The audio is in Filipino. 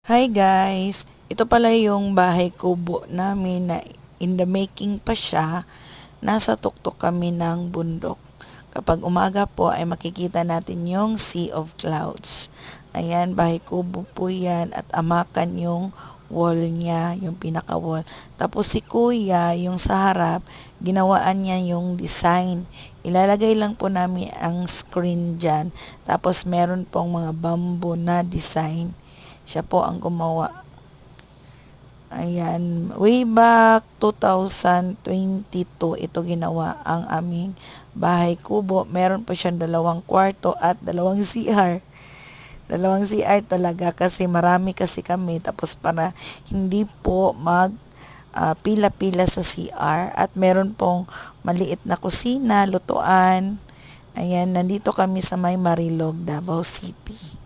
Hi guys! Ito pala yung bahay kubo namin na in the making pa siya. Nasa tuktok kami ng bundok. Kapag umaga po ay makikita natin yung sea of clouds. Ayan, bahay kubo po yan at amakan yung wall niya, yung pinaka-wall. Tapos si kuya, yung sa harap, ginawaan niya yung design. Ilalagay lang po namin ang screen dyan. Tapos meron pong mga bamboo na design. Siya po ang gumawa. Ayan, way back 2022 ito ginawa ang aming bahay kubo. Meron po siyang 2 kwarto at 2 CR. 2 CR talaga kasi marami kasi kami. Tapos para hindi po pila-pila sa CR. At meron pong maliit na kusina, lutuan. Ayan, nandito kami sa May Marilog, Davao City.